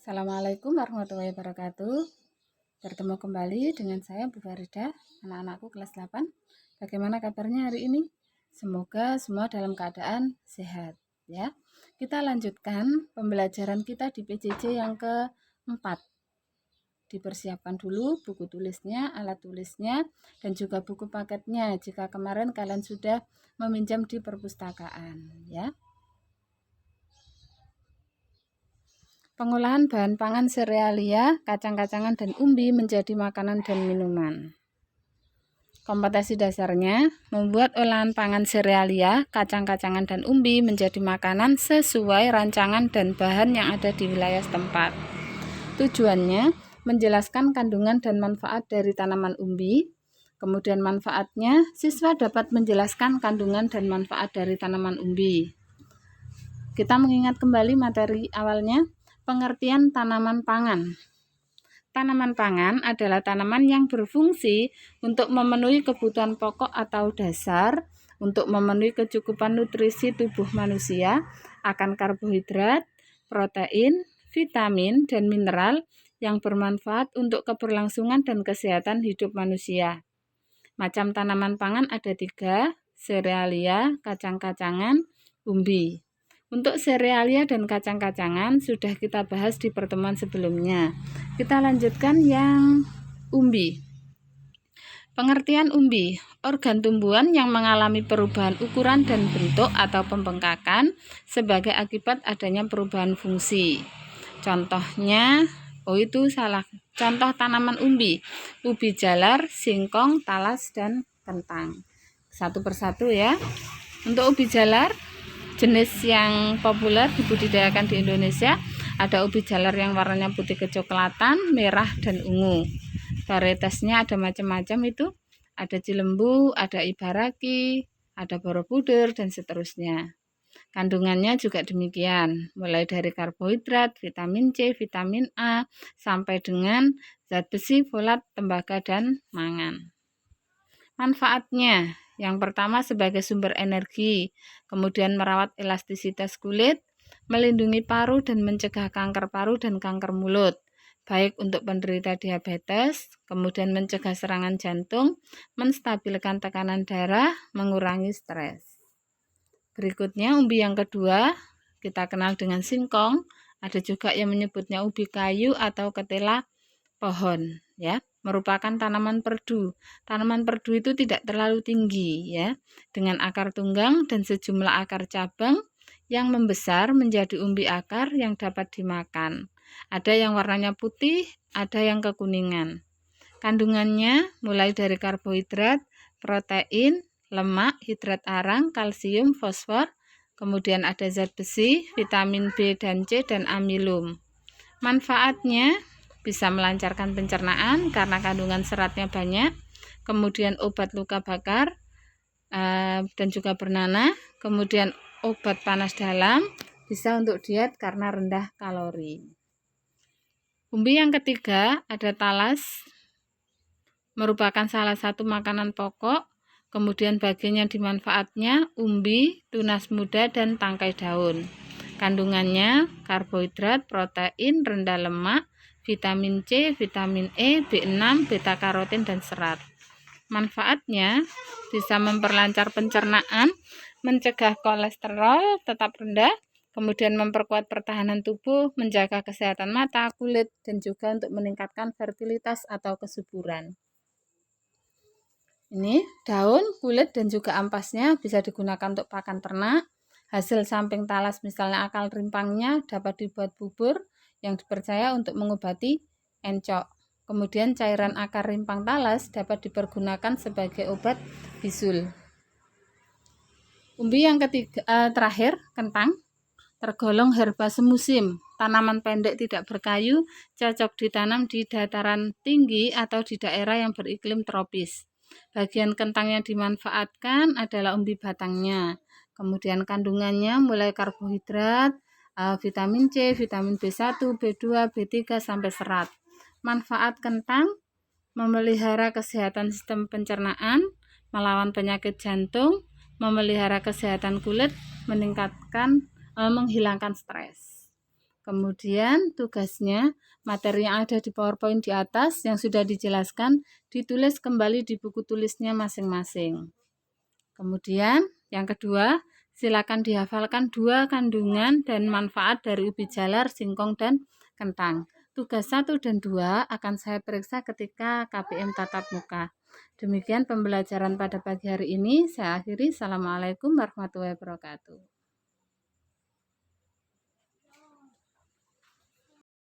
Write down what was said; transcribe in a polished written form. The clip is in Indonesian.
Assalamualaikum warahmatullahi wabarakatuh. Bertemu kembali dengan saya Bu Farida, anak-anakku kelas 8. Bagaimana kabarnya hari ini? Semoga semua dalam keadaan sehat ya. Kita lanjutkan pembelajaran kita di PJJ yang keempat. Dipersiapkan dulu buku tulisnya, alat tulisnya, dan juga buku paketnya jika kemarin kalian sudah meminjam di perpustakaan ya. Pengolahan bahan pangan serealia, kacang-kacangan, dan umbi menjadi makanan dan minuman. Kompetensi dasarnya, membuat olahan pangan serealia, kacang-kacangan, dan umbi menjadi makanan sesuai rancangan dan bahan yang ada di wilayah setempat. Tujuannya, menjelaskan kandungan dan manfaat dari tanaman umbi. Kemudian manfaatnya, siswa dapat menjelaskan kandungan dan manfaat dari tanaman umbi. Kita mengingat kembali materi awalnya. Pengertian tanaman pangan. Tanaman pangan adalah tanaman yang berfungsi untuk memenuhi kebutuhan pokok atau dasar, untuk memenuhi kecukupan nutrisi tubuh manusia akan karbohidrat, protein, vitamin, dan mineral yang bermanfaat untuk keberlangsungan dan kesehatan hidup manusia. Macam tanaman pangan ada 3, serealia, kacang-kacangan, umbi. Untuk serealia dan kacang-kacangan sudah kita bahas di pertemuan sebelumnya. Kita lanjutkan yang umbi. Pengertian umbi, organ tumbuhan yang mengalami perubahan ukuran dan bentuk atau pembengkakan sebagai akibat adanya perubahan fungsi. Contohnya, contoh tanaman umbi, ubi jalar, singkong, talas, dan kentang. Satu persatu ya. Untuk ubi jalar, jenis yang populer dibudidayakan di Indonesia, ada ubi jalar yang warnanya putih kecoklatan, merah, dan ungu. Varietasnya ada macam-macam itu, ada Cilembu, ada Ibaraki, ada Borobudur, dan seterusnya. Kandungannya juga demikian, mulai dari karbohidrat, vitamin C, vitamin A, sampai dengan zat besi, folat, tembaga, dan mangan. Manfaatnya, yang pertama sebagai sumber energi, kemudian merawat elastisitas kulit, melindungi paru dan mencegah kanker paru dan kanker mulut, baik untuk penderita diabetes, kemudian mencegah serangan jantung, menstabilkan tekanan darah, mengurangi stres. Berikutnya umbi yang kedua, kita kenal dengan singkong, ada juga yang menyebutnya ubi kayu atau ketela pohon ya. Merupakan tanaman perdu. Tanaman perdu itu tidak terlalu tinggi ya, dengan akar tunggang dan sejumlah akar cabang yang membesar menjadi umbi akar yang dapat dimakan. Ada yang warnanya putih, ada yang kekuningan. Kandungannya mulai dari karbohidrat, protein, lemak, hidrat arang, kalsium, fosfor, kemudian ada zat besi, vitamin B dan C, dan amilum. Manfaatnya bisa melancarkan pencernaan karena kandungan seratnya banyak, kemudian obat luka bakar dan juga bernanah, kemudian obat panas dalam, bisa untuk diet karena rendah kalori. Umbi yang ketiga ada talas, merupakan salah satu makanan pokok, kemudian bagian yang dimanfaatnya umbi, tunas muda, dan tangkai daun. Kandungannya karbohidrat, protein, rendah lemak, vitamin C, vitamin E, B6, beta karotin, dan serat. Manfaatnya bisa memperlancar pencernaan, mencegah kolesterol tetap rendah, kemudian memperkuat pertahanan tubuh, menjaga kesehatan mata, kulit, dan juga untuk meningkatkan fertilitas atau kesuburan. Ini daun, kulit, dan juga ampasnya bisa digunakan untuk pakan ternak. Hasil samping talas misalnya akar rimpangnya dapat dibuat bubur yang dipercaya untuk mengobati encok. Kemudian cairan akar rimpang talas dapat dipergunakan sebagai obat bisul. Umbi yang terakhir, kentang, tergolong herba semusim. Tanaman pendek tidak berkayu, cocok ditanam di dataran tinggi atau di daerah yang beriklim tropis. Bagian kentang yang dimanfaatkan adalah umbi batangnya. Kemudian kandungannya mulai karbohidrat, vitamin C, vitamin B1, B2, B3, sampai serat. Manfaat kentang memelihara kesehatan sistem pencernaan, melawan penyakit jantung, memelihara kesehatan kulit, menghilangkan stres. Kemudian tugasnya, materi yang ada di PowerPoint di atas yang sudah dijelaskan, ditulis kembali di buku tulisnya masing-masing. Kemudian yang kedua, silakan dihafalkan 2 kandungan dan manfaat dari ubi jalar, singkong, dan kentang. Tugas 1 dan 2 akan saya periksa ketika KBM tatap muka. Demikian pembelajaran pada pagi hari ini. Saya akhiri. Assalamualaikum warahmatullahi wabarakatuh.